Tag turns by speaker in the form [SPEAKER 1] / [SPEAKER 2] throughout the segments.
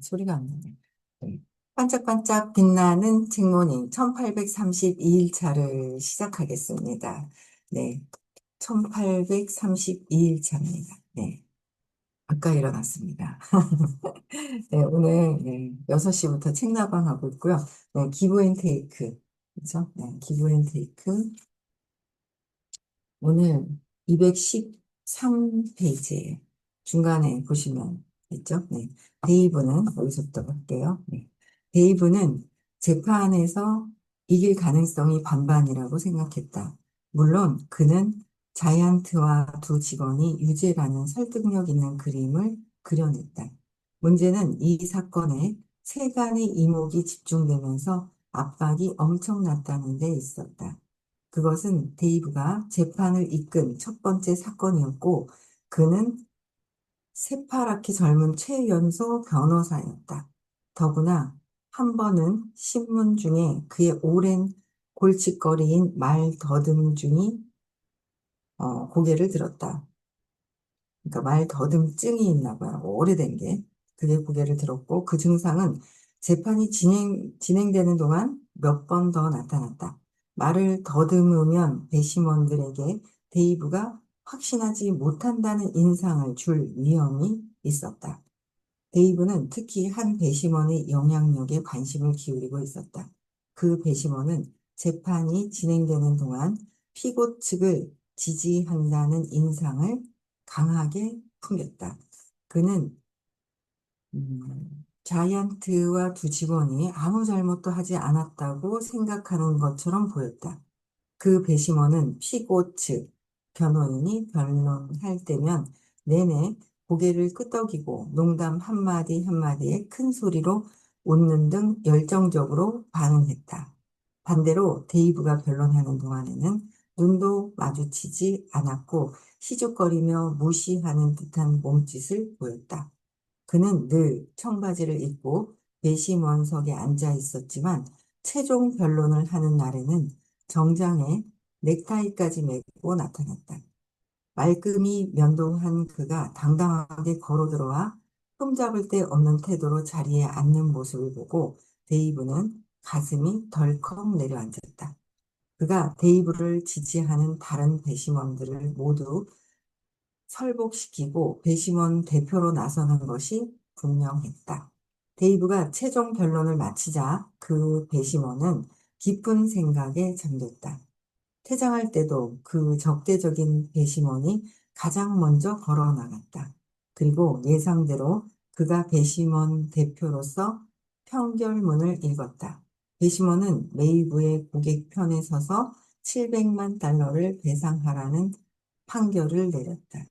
[SPEAKER 1] 소리가 안 나네. 네. 반짝반짝 빛나는 책모닝 1832일차를 시작하겠습니다. 네. 1832일차입니다. 네. 아까 일어났습니다. 네, 오늘 네, 6시부터 책나방하고 있고요. 네, 기브앤테이크. 그죠? 네, 기브앤테이크. 오늘 213페이지에 중간에 보시면 있죠? 네. 데이브는 여기서부터 볼게요. 네. 데이브는 재판에서 이길 가능성이 반반이라고 생각했다. 물론 그는 자이언트와 두 직원이 유죄라는 설득력 있는 그림을 그려냈다. 문제는 이 사건에 세간의 이목이 집중되면서 압박이 엄청났다는 데 있었다. 그것은 데이브가 재판을 이끈 첫 번째 사건이었고, 그는 새파랗게 젊은 최연소 변호사였다. 더구나 한 번은 신문 중에 그의 오랜 골칫거리인 말 더듬중이 고개를 들었다. 그러니까 말 더듬증이 있나 봐요. 오래된 게. 그게 고개를 들었고 그 증상은 재판이 진행되는 동안 몇 번 더 나타났다. 말을 더듬으면 배심원들에게 데이브가 확신하지 못한다는 인상을 줄 위험이 있었다. 데이브는 특히 한 배심원의 영향력에 관심을 기울이고 있었다. 그 배심원은 재판이 진행되는 동안 피고 측을 지지한다는 인상을 강하게 풍겼다. 그는 자이언트와 두 직원이 아무 잘못도 하지 않았다고 생각하는 것처럼 보였다. 그 배심원은 피고 측 변호인이 변론할 때면 내내 고개를 끄덕이고 농담 한마디 한마디에 큰 소리로 웃는 등 열정적으로 반응했다. 반대로 데이브가 변론하는 동안에는 눈도 마주치지 않았고 시죽거리며 무시하는 듯한 몸짓을 보였다. 그는 늘 청바지를 입고 배심원석에 앉아 있었지만 최종 변론을 하는 날에는 정장에 넥타이까지 메고 나타났다. 말끔히 면도한 그가 당당하게 걸어 들어와 흠잡을 데 없는 태도로 자리에 앉는 모습을 보고 데이브는 가슴이 덜컥 내려앉았다. 그가 데이브를 지지하는 다른 배심원들을 모두 설복시키고 배심원 대표로 나서는 것이 분명했다. 데이브가 최종 변론을 마치자 그 배심원은 깊은 생각에 잠겼다. 퇴장할 때도 그 적대적인 배심원이 가장 먼저 걸어 나갔다. 그리고 예상대로 그가 배심원 대표로서 평결문을 읽었다. 배심원은 메이브의 고객 편에 서서 700만 달러를 배상하라는 판결을 내렸다.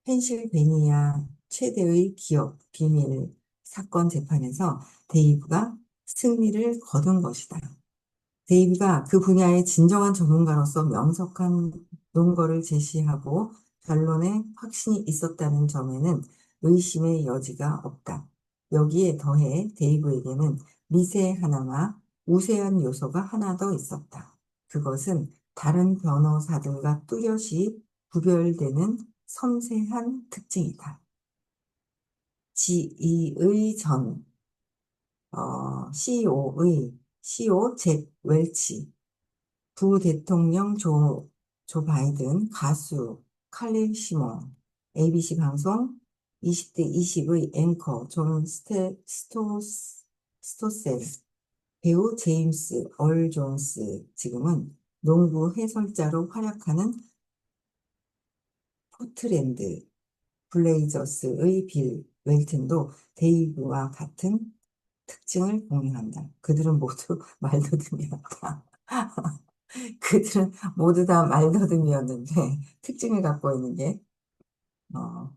[SPEAKER 1] 펜실베니아 최대의 기업 비밀 사건 재판에서 데이브가 승리를 거둔 것이다. 데이브가 그 분야의 진정한 전문가로서 명석한 논거를 제시하고 변론에 확신이 있었다는 점에는 의심의 여지가 없다. 여기에 더해 데이브에게는 미세 하나마 우세한 요소가 하나 더 있었다. 그것은 다른 변호사들과 뚜렷이 구별되는 섬세한 특징이다. 지이의 전 CEO 잭 웰치, 부대통령 조 바이든, 가수 칼릴 시몬, ABC 방송 20대 20의 앵커 존 스토셀, 배우 제임스 얼 존스, 지금은 농구 해설자로 활약하는 포트랜드 블레이저스의 빌 웰튼도 데이브와 같은 특징을 공유한다. 그들은 모두 말더듬이었다. 그들은 모두 다 말더듬이었는데 특징을 갖고 있는 게 어,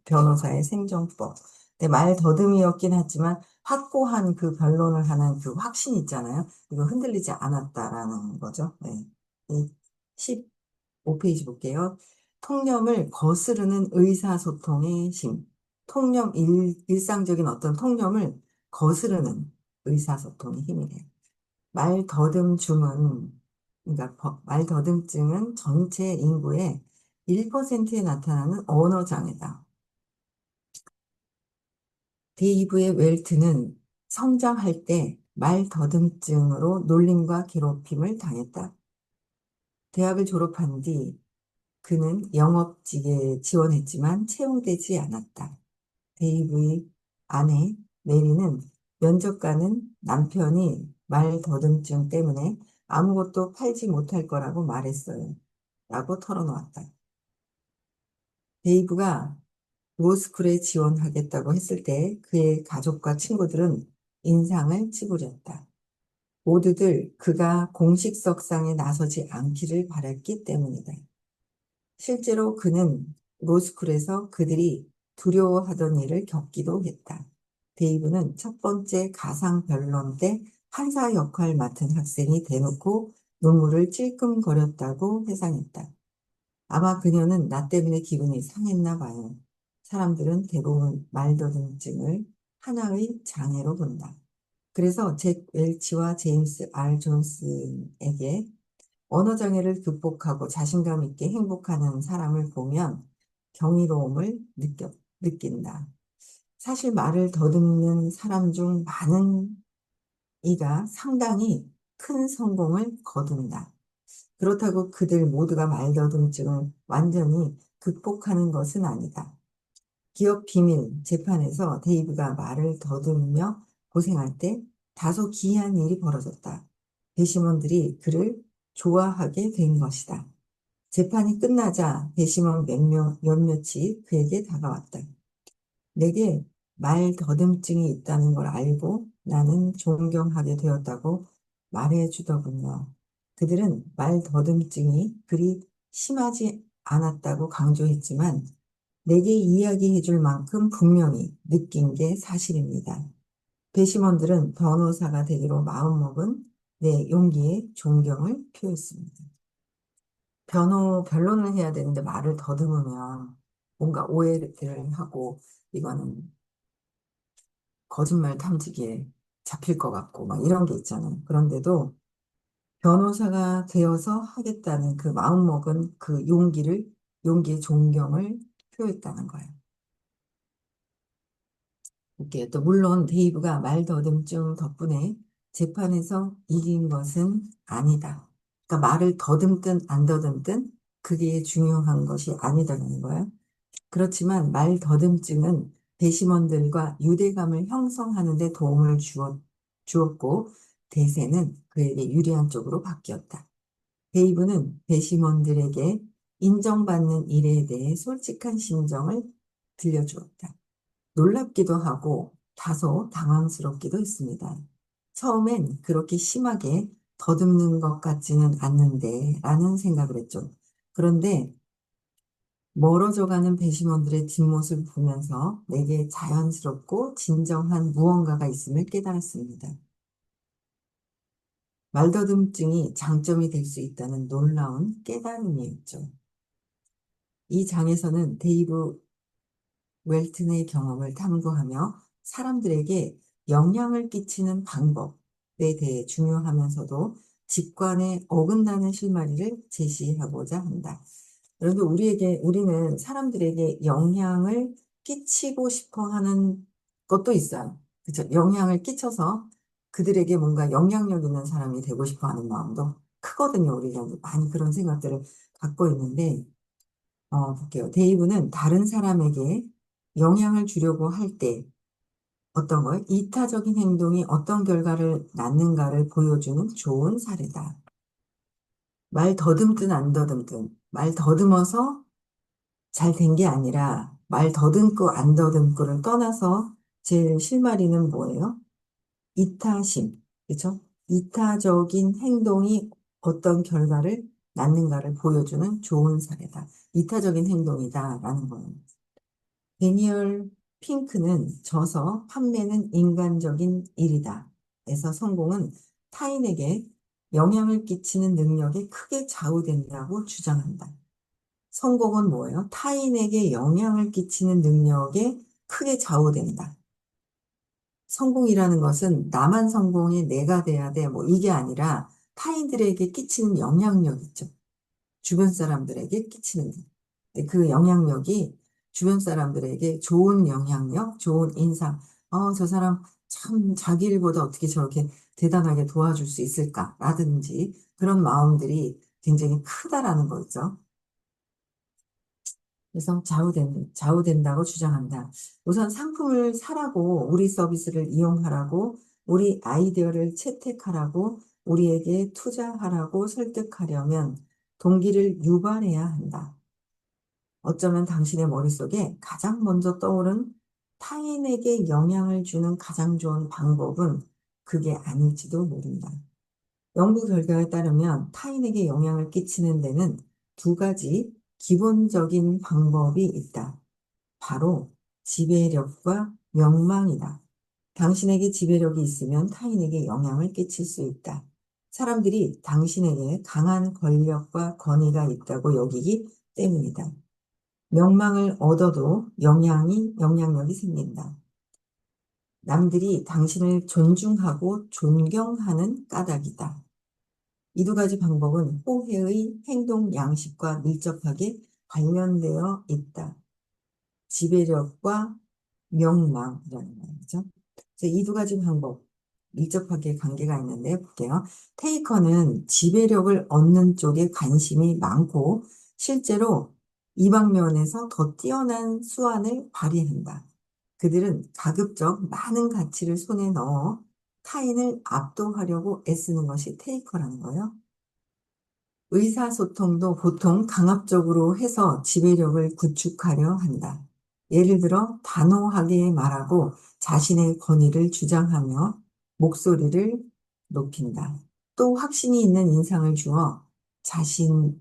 [SPEAKER 1] 변호사의 생존법. 근데 말더듬이었긴 하지만 확고한 그 변론을 하는 그 확신이 있잖아요. 이거 흔들리지 않았다라는 거죠. 네. 이 15페이지 볼게요. 통념을 거스르는 의사소통의 심. 일상적인 어떤 통념을 거스르는 의사소통의 힘이래요. 말더듬증은, 그러니까 말더듬증은 전체 인구의 1%에 나타나는 언어장애다. 데이브의 웰트는 성장할 때 말 더듬증으로 놀림과 괴롭힘을 당했다. 대학을 졸업한 뒤 그는 영업직에 지원했지만 채용되지 않았다. 데이브의 아내 메리는 면접관은 남편이 말 더듬증 때문에 아무것도 팔지 못할 거라고 말했어요. 라고 털어놓았다. 데이브가 로스쿨에 지원하겠다고 했을 때 그의 가족과 친구들은 인상을 찌푸렸다. 모두들 그가 공식석상에 나서지 않기를 바랐기 때문이다. 실제로 그는 로스쿨에서 그들이 두려워하던 일을 겪기도 했다. 데이브는 첫 번째 가상 변론 때 판사 역할 맡은 학생이 대놓고 눈물을 찔끔거렸다고 회상했다. 아마 그녀는 나 때문에 기분이 상했나 봐요. 사람들은 대부분 말더듬증을 하나의 장애로 본다. 그래서 잭 웰치와 제임스 R. 존슨에게 언어 장애를 극복하고 자신감 있게 행복하는 사람을 보면 경이로움을 느낀다. 사실 말을 더듬는 사람 중 많은 이가 상당히 큰 성공을 거둔다. 그렇다고 그들 모두가 말더듬증을 완전히 극복하는 것은 아니다. 기업 비밀 재판에서 데이브가 말을 더듬으며 고생할 때 다소 기이한 일이 벌어졌다. 배심원들이 그를 좋아하게 된 것이다. 재판이 끝나자 배심원 몇몇이 그에게 다가왔다. 내게 말 더듬증이 있다는 걸 알고 나는 존경하게 되었다고 말해주더군요. 그들은 말 더듬증이 그리 심하지 않았다고 강조했지만 내게 이야기해 줄 만큼 분명히 느낀 게 사실입니다. 배심원들은 변호사가 되기로 마음먹은 내 용기에 존경을 표했습니다. 변론을 해야 되는데 말을 더듬으면 뭔가 오해를 하고 이거는 거짓말 탐지기에 잡힐 것 같고 막 이런 게 있잖아요. 그런데도 변호사가 되어서 하겠다는 그 마음먹은 그 용기의 존경을 표했다는 거예요. 이게 또 물론 데이브가 말더듬증 덕분에 재판에서 이긴 것은 아니다. 그러니까 말을 더듬든 안 더듬든 그게 중요한 것이 아니다라는 거예요. 그렇지만 말 더듬증은 배심원들과 유대감을 형성하는 데 도움을 주었고 대세는 그에게 유리한 쪽으로 바뀌었다. 데이브는 배심원들에게 인정받는 일에 대해 솔직한 심정을 들려주었다. 놀랍기도 하고 다소 당황스럽기도 했습니다. 처음엔 그렇게 심하게 더듬는 것 같지는 않는데 라는 생각을 했죠. 그런데 멀어져가는 배심원들의 뒷모습을 보면서 내게 자연스럽고 진정한 무언가가 있음을 깨달았습니다. 말더듬증이 장점이 될 수 있다는 놀라운 깨달음이었죠. 이 장에서는 데이브 웰튼의 경험을 탐구하며 사람들에게 영향을 끼치는 방법에 대해 중요하면서도 직관에 어긋나는 실마리를 제시하고자 한다. 그런데 우리는 사람들에게 영향을 끼치고 싶어 하는 것도 있어요. 그죠? 영향을 끼쳐서 그들에게 뭔가 영향력 있는 사람이 되고 싶어 하는 마음도 크거든요. 우리가 많이 그런 생각들을 갖고 있는데, 볼게요. 데이브는 다른 사람에게 영향을 주려고 할 때 어떤 걸, 이타적인 행동이 어떤 결과를 낳는가를 보여주는 좋은 사례다. 말 더듬든 안 더듬든, 말 더듬어서 잘 된 게 아니라 말 더듬고 안 더듬고를 떠나서 제일 실마리는 뭐예요? 이타심, 그렇죠? 이타적인 행동이 어떤 결과를 낳는가를 보여주는 좋은 사례다. 이타적인 행동이다라는 거예요. 데니얼 핑크는 져서 판매는 인간적인 일이다. 에서 성공은 타인에게 영향을 끼치는 능력에 크게 좌우된다고 주장한다. 성공은 뭐예요? 타인에게 영향을 끼치는 능력에 크게 좌우된다. 성공이라는 것은 나만 성공해 내가 돼야 돼. 뭐 이게 아니라 타인들에게 끼치는 영향력 있죠. 주변 사람들에게 끼치는 그 영향력이 주변 사람들에게 좋은 영향력, 좋은 인상, 저 사람 참 자기 일보다 어떻게 저렇게 대단하게 도와줄 수 있을까라든지 그런 마음들이 굉장히 크다라는 거죠. 그래서 좌우된다고 주장한다. 우선 상품을 사라고, 우리 서비스를 이용하라고, 우리 아이디어를 채택하라고, 우리에게 투자하라고 설득하려면 동기를 유발해야 한다. 어쩌면 당신의 머릿속에 가장 먼저 떠오른 타인에게 영향을 주는 가장 좋은 방법은 그게 아닐지도 모른다. 연구 결과에 따르면 타인에게 영향을 끼치는 데는 두 가지 기본적인 방법이 있다. 바로 지배력과 명망이다. 당신에게 지배력이 있으면 타인에게 영향을 끼칠 수 있다. 사람들이 당신에게 강한 권력과 권위가 있다고 여기기 때문이다. 명망을 얻어도 영향력이 생긴다. 남들이 당신을 존중하고 존경하는 까닭이다. 이 두 가지 방법은 호혜의 행동 양식과 밀접하게 관련되어 있다. 지배력과 명망이라는 말이죠. 이 두 가지 방법, 밀접하게 관계가 있는데 볼게요. 테이커는 지배력을 얻는 쪽에 관심이 많고 실제로 이 방면에서 더 뛰어난 수완을 발휘한다. 그들은 가급적 많은 가치를 손에 넣어 타인을 압도하려고 애쓰는 것이 테이커라는 거예요. 의사소통도 보통 강압적으로 해서 지배력을 구축하려 한다. 예를 들어 단호하게 말하고 자신의 권위를 주장하며 목소리를 높인다. 또 확신이 있는 인상을 주어 자신을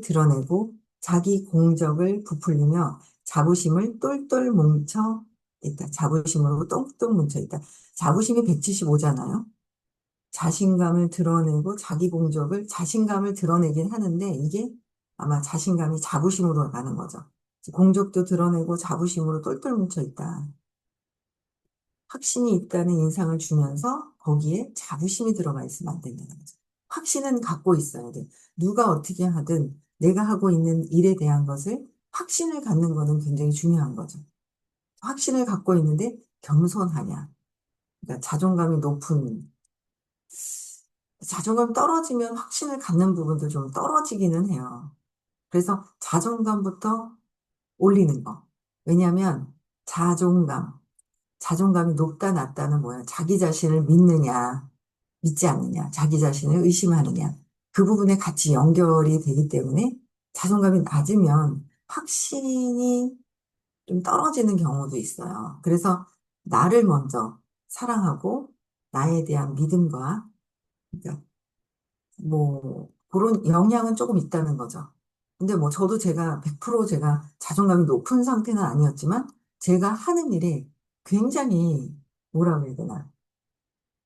[SPEAKER 1] 드러내고 자기 공적을 부풀리며 자부심을 똘똘 뭉쳐 있다. 자부심으로 똥똥 뭉쳐 있다. 자부심이 175잖아요. 자신감을 드러내고 자기 공적을 자신감을 드러내긴 하는데 이게 아마 자신감이 자부심으로 가는 거죠. 공적도 드러내고 자부심으로 똘똘 뭉쳐 있다. 확신이 있다는 인상을 주면서 거기에 자부심이 들어가 있으면 안 된다는 거죠. 확신은 갖고 있어야 돼. 누가 어떻게 하든 내가 하고 있는 일에 대한 것을 확신을 갖는 거는 굉장히 중요한 거죠. 확신을 갖고 있는데 겸손하냐. 그러니까 자존감이 높은 자존감 떨어지면 확신을 갖는 부분도 좀 떨어지기는 해요. 그래서 자존감부터 올리는 거. 왜냐하면 자존감이 높다 낮다는 뭐야? 자기 자신을 믿느냐, 믿지 않느냐, 자기 자신을 의심하느냐. 그 부분에 같이 연결이 되기 때문에 자존감이 낮으면 확신이 좀 떨어지는 경우도 있어요. 그래서 나를 먼저 사랑하고 나에 대한 믿음과 그러니까 그런 영향은 조금 있다는 거죠. 근데 저도 제가 100% 제가 자존감이 높은 상태는 아니었지만, 제가 하는 일에 굉장히, 뭐라고 해야 되나,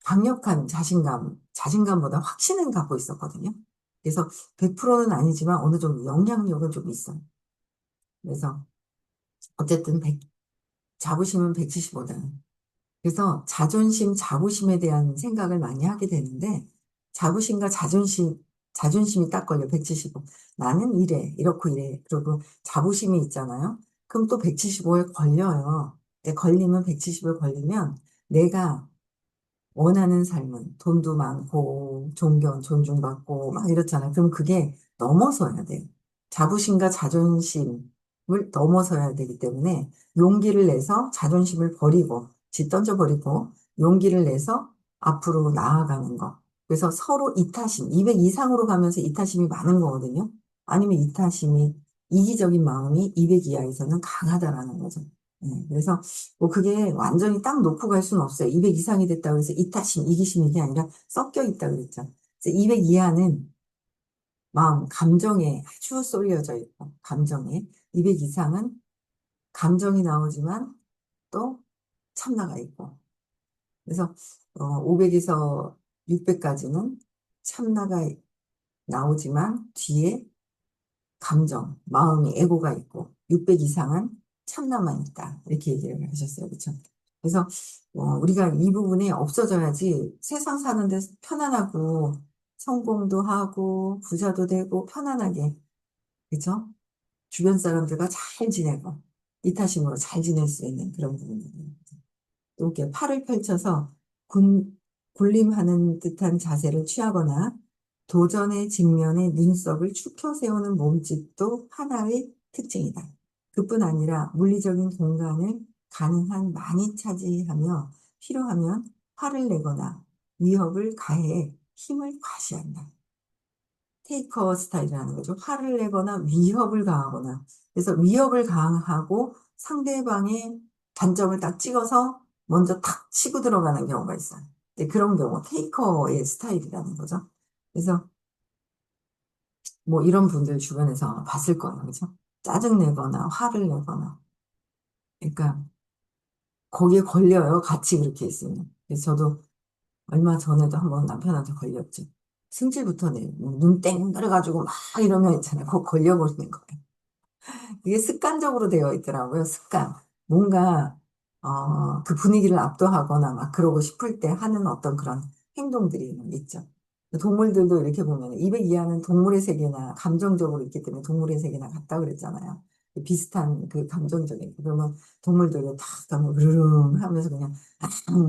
[SPEAKER 1] 강력한 자신감보다 확신을 갖고 있었거든요. 그래서 100%는 아니지만 어느 정도 영향력은 좀 있어요. 그래서 어쨌든 자부심은 175다. 그래서 자부심에 대한 생각을 많이 하게 되는데, 자부심과 자존심이 딱 걸려, 175. 나는 이래, 이렇고 이래. 그리고 자부심이 있잖아요. 그럼 또 175에 걸려요. 근데 걸리면 170에 걸리면 내가 원하는 삶은 돈도 많고 존중받고 막 이렇잖아요. 그럼 그게 넘어서야 돼요. 자부심과 자존심을 넘어서야 되기 때문에 용기를 내서 자존심을 버리고 짓던져 버리고 용기를 내서 앞으로 나아가는 거. 그래서 서로 이타심, 200 이상으로 가면서 이타심이 많은 거거든요. 아니면 이기적인 마음이 200 이하에서는 강하다라는 거죠. 그래서 그게 완전히 딱 놓고 갈 수는 없어요. 200 이상이 됐다고 해서 이타심, 이기심 이게 아니라 섞여 있다 그랬죠. 그래서 200 이하는 감정에 아주 쏠려져 있고, 감정에. 200 이상은 감정이 나오지만 또 참나가 있고. 그래서 500에서 600까지는 참나가 나오지만 뒤에 마음이 에고가 있고 600 이상은 참나만 있다. 이렇게 얘기를 하셨어요. 그렇죠? 그래서 우리가 이 부분이 없어져야지 세상 사는데 편안하고 성공도 하고 부자도 되고 편안하게 그렇죠? 주변 사람들과 잘 지내고 이타심으로 잘 지낼 수 있는 그런 부분이에요. 이렇게 팔을 펼쳐서 굴림하는 듯한 자세를 취하거나 도전의 직면에 눈썹을 축혀 세우는 몸짓도 하나의 특징이다. 그뿐 아니라 물리적인 공간을 가능한 많이 차지하며 필요하면 화를 내거나 위협을 가해 힘을 과시한다. 테이커 스타일이라는 거죠. 화를 내거나 위협을 가하거나. 그래서 위협을 가하고 상대방의 단점을 딱 찍어서 먼저 탁 치고 들어가는 경우가 있어요. 근데 그런 경우, 테이커의 스타일이라는 거죠. 그래서 뭐 이런 분들 주변에서 봤을 거예요. 그죠? 짜증내거나 화를 내거나. 그러니까 거기에 걸려요. 같이 그렇게 있으면. 그래서 저도 얼마 전에도 한번 남편한테 걸렸죠. 승질부터 내. 눈 땡 그래가지고 막 이러면 있잖아요. 거 걸려버리는 거예요. 이게 습관적으로 되어 있더라고요. 습관. 뭔가 그 분위기를 압도하거나 막 그러고 싶을 때 하는 어떤 그런 행동들이 있죠. 동물들도 이렇게 보면 200 이하는 동물의 세계나 감정적으로 있기 때문에 동물의 세계나 같다 그랬잖아요. 비슷한 그 감정적인 그러면 동물들도 탁 가면 으르릉 하면서 그냥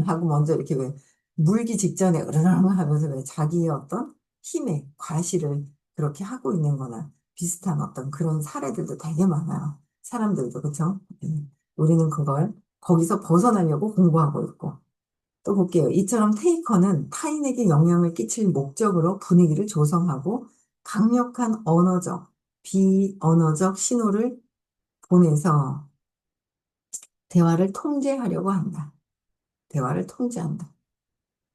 [SPEAKER 1] 하고 먼저 이렇게 왜 물기 직전에 으르릉 하면서 왜 자기의 어떤 힘의 과시를 그렇게 하고 있는 거나 비슷한 어떤 그런 사례들도 되게 많아요. 사람들도, 그쵸? 우리는 그걸 거기서 벗어나려고 공부하고 있고. 또 볼게요. 이처럼 테이커는 타인에게 영향을 끼칠 목적으로 분위기를 조성하고 강력한 언어적, 비언어적 신호를 보내서 대화를 통제하려고 한다. 대화를 통제한다.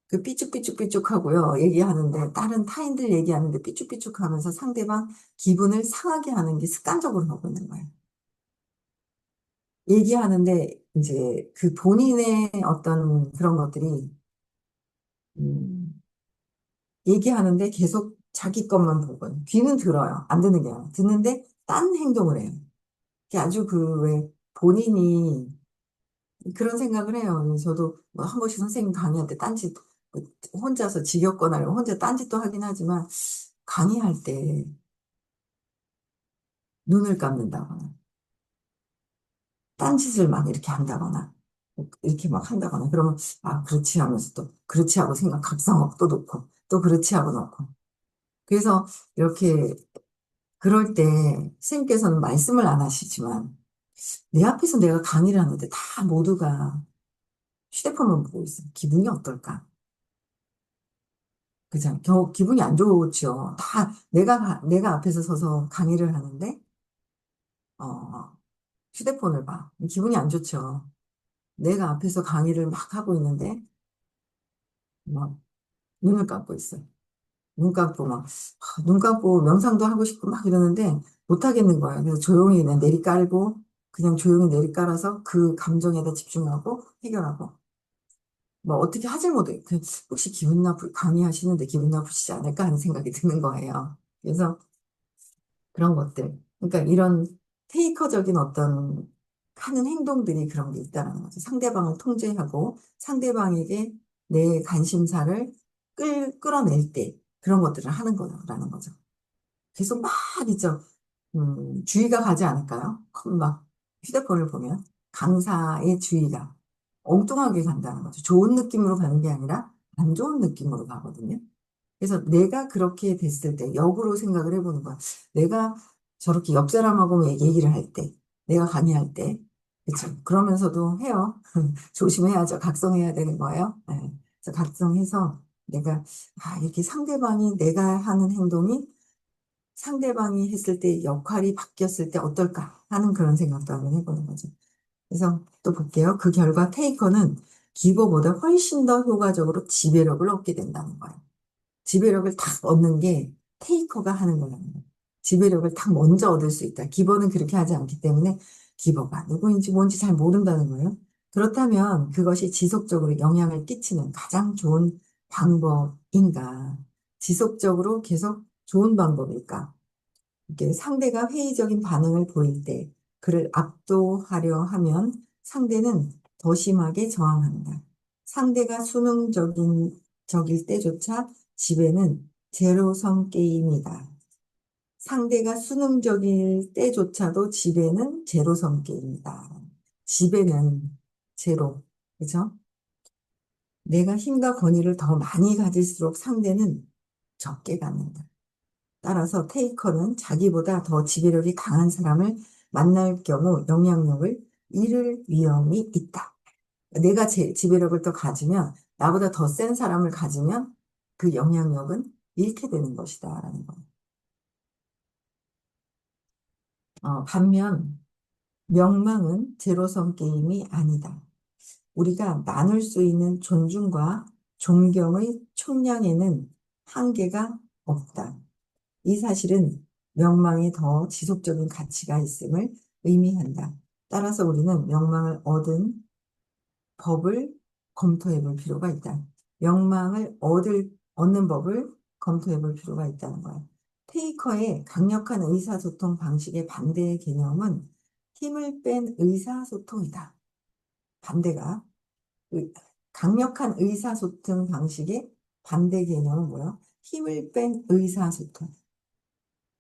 [SPEAKER 1] 그 삐죽삐죽삐죽 하고요. 얘기하는데, 다른 타인들 얘기하는데 삐죽삐죽 하면서 상대방 기분을 상하게 하는 게 습관적으로 하고 있는 거예요. 얘기하는데 이제 그 본인의 어떤 그런 것들이 음, 얘기하는데 계속 자기 것만 보고 귀는 들어요. 안 듣는 게 아니라 듣는데 딴 행동을 해요. 이게 아주 그 왜 본인이 그런 생각을 해요. 저도 뭐한 번씩 선생님 강의할 때 딴짓 뭐 혼자서 지겹거나 이러면 혼자 딴짓도 하긴 하지만 강의할 때 눈을 감는다거나 딴짓을 막 이렇게 한다거나 이렇게 막 한다거나 그러면 아 그렇지 하면서 또 그렇지 하고 생각 각성업 또 놓고 또 그렇지 하고 놓고 그래서 이렇게 그럴 때 선생님께서는 말씀을 안 하시지만 내 앞에서 내가 강의를 하는데 다 모두가 휴대폰만 보고 있어요. 기분이 어떨까? 그죠? 기분이 안 좋죠. 다 내가 앞에서 서서 강의를 하는데 어 휴대폰을 봐. 기분이 안 좋죠. 내가 앞에서 강의를 막 하고 있는데 막 눈을 감고 있어요. 눈 감고 막, 눈 감고 명상도 하고 싶고 막 이러는데 못 하겠는 거예요. 그래서 조용히 그냥 내리깔고 그냥 조용히 내리깔아서 그 감정에다 집중하고 해결하고 뭐 어떻게 하질 못해. 혹시 강의하시는데 기분 나쁘시지 않을까 하는 생각이 드는 거예요. 그래서 그런 것들. 그러니까 이런 테이커적인 어떤 하는 행동들이 그런 게 있다는 거죠. 상대방을 통제하고 상대방에게 내 관심사를 끌어낼 때 그런 것들을 하는 거라는 거죠. 계속 막 있죠. 주의가 가지 않을까요? 막 휴대폰을 보면 강사의 주의가 엉뚱하게 간다는 거죠. 좋은 느낌으로 가는 게 아니라 안 좋은 느낌으로 가거든요. 그래서 내가 그렇게 됐을 때 역으로 생각을 해보는 거야. 내가 저렇게 옆 사람하고 얘기를 할 때, 내가 강의할 때, 그쵸. 그러면서도 해요. 조심해야죠. 각성해야 되는 거예요. 네. 그래서 각성해서 내가, 이렇게 상대방이 내가 하는 행동이 상대방이 했을 때 역할이 바뀌었을 때 어떨까 하는 그런 생각도 한번 해보는 거죠. 그래서 또 볼게요. 그 결과 테이커는 기버보다 훨씬 더 효과적으로 지배력을 얻게 된다는 거예요. 지배력을 탁 얻는 게 테이커가 하는 거라는 거예요. 지배력을 탁 먼저 얻을 수 있다. 기버는 그렇게 하지 않기 때문에 기버가 누구인지 뭔지 잘 모른다는 거예요. 그렇다면 그것이 지속적으로 영향을 끼치는 가장 좋은 방법인가? 지속적으로 계속 좋은 방법일까? 이게 상대가 회의적인 반응을 보일 때 그를 압도하려 하면 상대는 더 심하게 저항한다. 상대가 적일 때조차 지배는 제로섬 게임이다. 상대가 수능적일 때조차도 지배는 제로섬 게임이다. 지배는 제로. 그죠? 내가 힘과 권위를 더 많이 가질수록 상대는 적게 갖는다. 따라서 테이커는 자기보다 더 지배력이 강한 사람을 만날 경우 영향력을 잃을 위험이 있다. 내가 지배력을 더 가지면, 나보다 더 센 사람을 가지면 그 영향력은 잃게 되는 것이다. 라는 거예요. 반면 명망은 제로섬 게임이 아니다. 우리가 나눌 수 있는 존중과 존경의 총량에는 한계가 없다. 이 사실은 명망에 더 지속적인 가치가 있음을 의미한다. 따라서 우리는 명망을 얻은 법을 검토해 볼 필요가 있다. 얻는 법을 검토해 볼 필요가 있다는 거야. 테이커의 강력한 의사소통 방식의 반대의 개념은 힘을 뺀 의사소통이다. 반대가 의- 강력한 의사소통 방식의 반대 개념은 뭐야? 힘을 뺀 의사소통.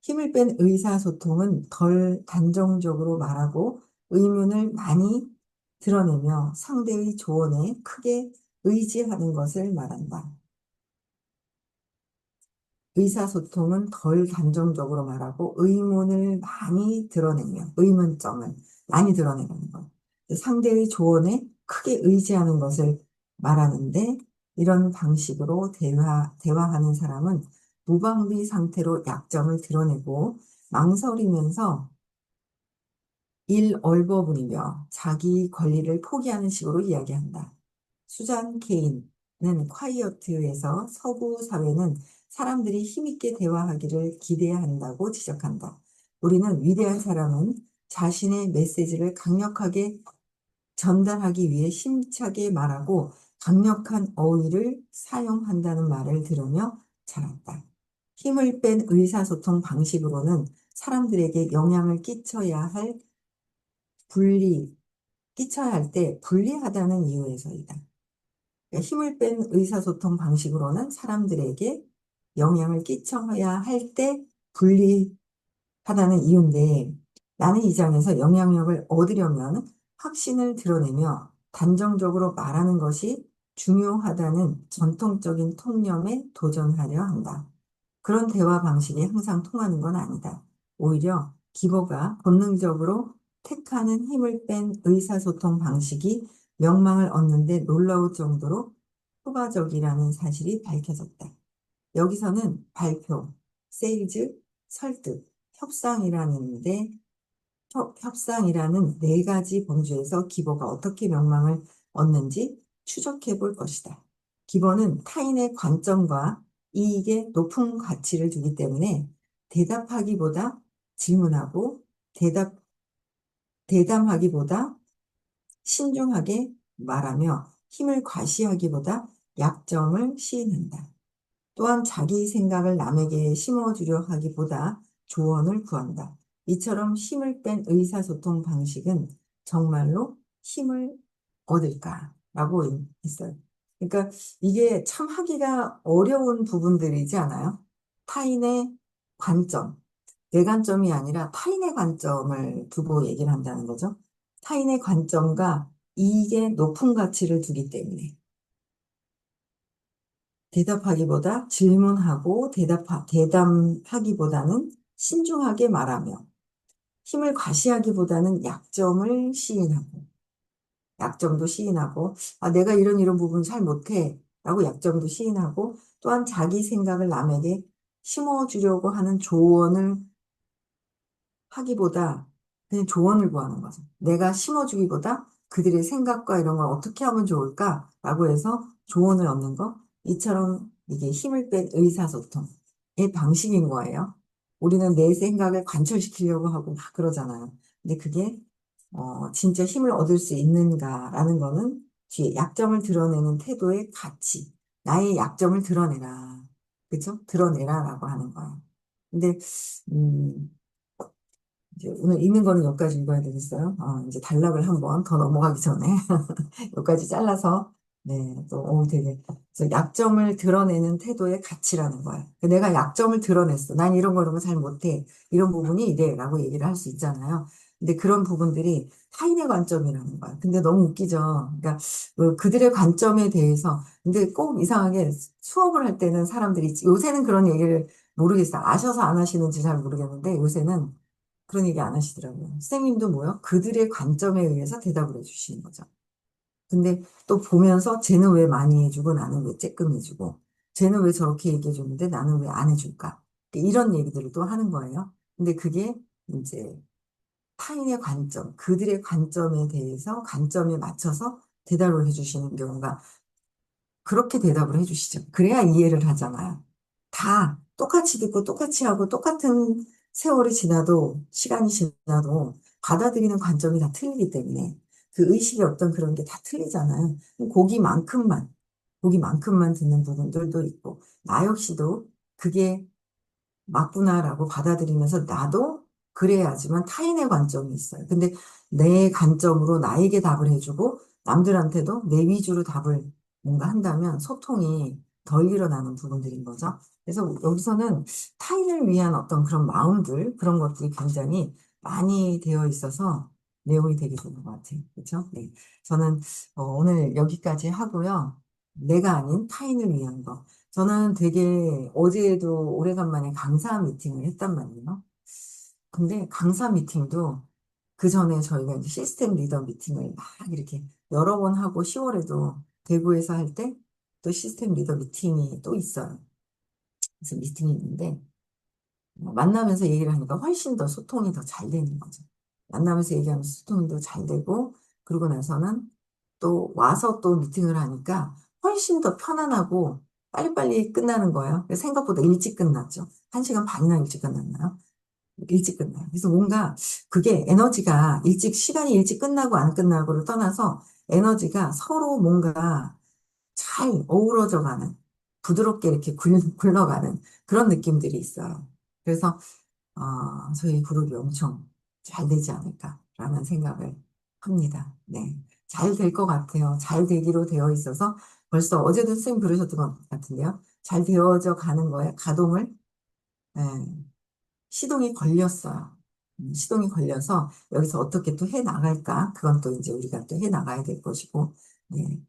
[SPEAKER 1] 힘을 뺀 의사소통은 덜 단정적으로 말하고 의문을 많이 드러내며 상대의 조언에 크게 의지하는 것을 말한다. 의사소통은 덜 단정적으로 말하고 의문을 많이 드러내며 의문점을 많이 드러내는 것. 상대의 조언에 크게 의지하는 것을 말하는데 이런 방식으로 대화하는 사람은 무방비 상태로 약점을 드러내고 망설이면서 일얼버무리며 자기 권리를 포기하는 식으로 이야기한다. 수잔 케인은 콰이어트에서 서구 사회는 사람들이 힘있게 대화하기를 기대야 한다고 지적한다. 우리는 위대한 사람은 자신의 메시지를 강력하게 전달하기 위해 힘차게 말하고 강력한 어휘를 사용한다는 말을 들으며 자랐다. 힘을 뺀 의사소통 방식으로는 사람들에게 영향을 분리, 끼쳐야 할 때 불리하다는 이유에서이다. 그러니까 힘을 뺀 의사소통 방식으로는 사람들에게 영향을 끼쳐야 할 때 불리하다는 이유인데 나는 이 장에서 영향력을 얻으려면 확신을 드러내며 단정적으로 말하는 것이 중요하다는 전통적인 통념에 도전하려 한다. 그런 대화 방식이 항상 통하는 건 아니다. 오히려 기버가 본능적으로 택하는 힘을 뺀 의사소통 방식이 명망을 얻는데 놀라울 정도로 효과적이라는 사실이 밝혀졌다. 여기서는 발표, 세일즈, 설득, 협상이라는데 협상이라는 네 가지 범주에서 기버가 어떻게 명망을 얻는지 추적해 볼 것이다. 기버는 타인의 관점과 이익에 높은 가치를 두기 때문에 대답하기보다 질문하고 대담하기보다 신중하게 말하며 힘을 과시하기보다 약점을 시인한다. 또한 자기 생각을 남에게 심어주려 하기보다 조언을 구한다. 이처럼 힘을 뺀 의사소통 방식은 정말로 힘을 얻을까라고 있어요. 그러니까 이게 참 하기가 어려운 부분들이지 않아요? 타인의 관점, 내 관점이 아니라 타인의 관점을 두고 얘기를 한다는 거죠. 타인의 관점과 이익에 높은 가치를 두기 때문에. 대답하기보다 질문하고 대담하기보다는 신중하게 말하며 힘을 과시하기보다는 약점도 시인하고, 아, 내가 이런 부분 잘 못해. 라고 약점도 시인하고, 또한 자기 생각을 남에게 심어주려고 하는 조언을 하기보다 그냥 조언을 구하는 거죠. 내가 심어주기보다 그들의 생각과 이런 걸 어떻게 하면 좋을까라고 해서 조언을 얻는 거. 이처럼 이게 힘을 뺀 의사소통의 방식인 거예요. 우리는 내 생각을 관철시키려고 하고 막 그러잖아요. 근데 그게 진짜 힘을 얻을 수 있는가라는 거는 뒤에 약점을 드러내는 태도의 가치. 나의 약점을 드러내라. 그죠? 드러내라라고 하는 거예요. 근데 음, 이제 오늘 읽는 거는 여기까지 읽어야 되겠어요. 이제 단락을 한번 더 넘어가기 전에 여기까지 잘라서 네, 또, 되게, 그래서 약점을 드러내는 태도의 가치라는 거야. 내가 약점을 드러냈어. 난 이런 거 이런 거 잘 못해. 이런 부분이 이래라고 얘기를 할 수 있잖아요. 근데 그런 부분들이 타인의 관점이라는 거야. 근데 너무 웃기죠. 그러니까 그들의 관점에 대해서, 근데 꼭 이상하게 수업을 할 때는 사람들이, 요새는 그런 얘기를 모르겠어요. 아셔서 안 하시는지 잘 모르겠는데, 요새는 그런 얘기 안 하시더라고요. 선생님도 뭐요? 그들의 관점에 의해서 대답을 해주시는 거죠. 근데 또 보면서 쟤는 왜 많이 해주고 나는 왜 쬐끔 해주고 쟤는 왜 저렇게 얘기해줬는데 나는 왜 안 해줄까? 이런 얘기들을 또 하는 거예요. 근데 그게 이제 타인의 관점, 그들의 관점에 대해서 관점에 맞춰서 대답을 해주시는 경우가 그렇게 대답을 해주시죠. 그래야 이해를 하잖아요. 다 똑같이 듣고 똑같이 하고 똑같은 세월이 지나도 시간이 지나도 받아들이는 관점이 다 틀리기 때문에 그 의식의 어떤 그런 게 다 틀리잖아요. 거기만큼만 거기만큼만 듣는 부분들도 있고 나 역시도 그게 맞구나라고 받아들이면서 나도 그래야지만 타인의 관점이 있어요. 근데 내 관점으로 나에게 답을 해주고 남들한테도 내 위주로 답을 뭔가 한다면 소통이 덜 일어나는 부분들인 거죠. 그래서 여기서는 타인을 위한 어떤 그런 마음들, 그런 것들이 굉장히 많이 되어 있어서 내용이 되게 좋은 것 같아요. 그렇죠? 네. 저는 오늘 여기까지 하고요. 내가 아닌 타인을 위한 거. 저는 되게 어제도 오래간만에 강사 미팅을 했단 말이에요. 근데 강사 미팅도 그 전에 저희가 이제 시스템 리더 미팅을 막 이렇게 여러 번 하고 10월에도 대구에서 할 때 또 시스템 리더 미팅이 또 있어요. 그래서 미팅이 있는데 만나면서 얘기를 하니까 훨씬 더 소통이 더 잘 되는 거죠. 만나면서 얘기하면서 소통이 더 잘 되고 그러고 나서는 또 와서 또 미팅을 하니까 훨씬 더 편안하고 빨리빨리 끝나는 거예요. 그래서 생각보다 일찍 끝났죠. 1시간 반이나 일찍 끝났나요? 일찍 끝나요. 그래서 뭔가 그게 에너지가 시간이 일찍 끝나고 안 끝나고를 떠나서 에너지가 서로 뭔가 잘 어우러져 가는, 부드럽게 이렇게 굴러가는 그런 느낌들이 있어요. 그래서 저희 그룹이 엄청 잘 되지 않을까라는 생각을 합니다. 네. 잘 될 것 같아요. 잘 되기로 되어 있어서 벌써 어제도 선생님 그러셨던 것 같은데요. 잘 되어져 가는 거에 가동을, 예, 시동이 걸렸어요. 시동이 걸려서 여기서 어떻게 또 해 나갈까? 그건 또 이제 우리가 또 해 나가야 될 것이고, 네.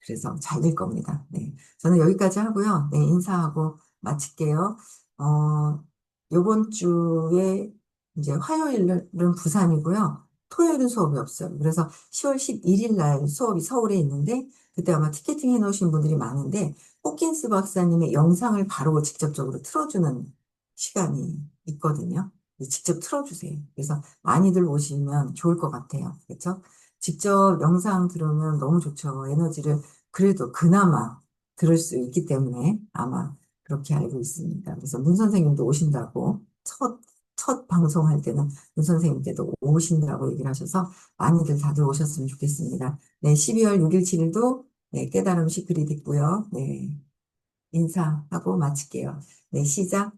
[SPEAKER 1] 그래서 잘 될 겁니다. 네. 저는 여기까지 하고요. 네, 인사하고 마칠게요. 어, 요번 주에 이제 화요일은 부산이고요. 토요일은 수업이 없어요. 그래서 10월 11일 날 수업이 서울에 있는데 그때 아마 티켓팅 해놓으신 분들이 많은데 호킨스 박사님의 영상을 바로 직접적으로 틀어주는 시간이 있거든요. 직접 틀어주세요. 그래서 많이들 오시면 좋을 것 같아요. 그렇죠? 직접 영상 들으면 너무 좋죠. 에너지를 그래도 그나마 들을 수 있기 때문에 아마 그렇게 알고 있습니다. 그래서 문 선생님도 오신다고 첫 방송할 때는 문 선생님께도 오신다고 얘기를 하셔서 많이들 다들 오셨으면 좋겠습니다. 네, 12월 6일, 7일도 네, 깨달음 시크릿 있고요. 네, 인사하고 마칠게요. 네, 시작.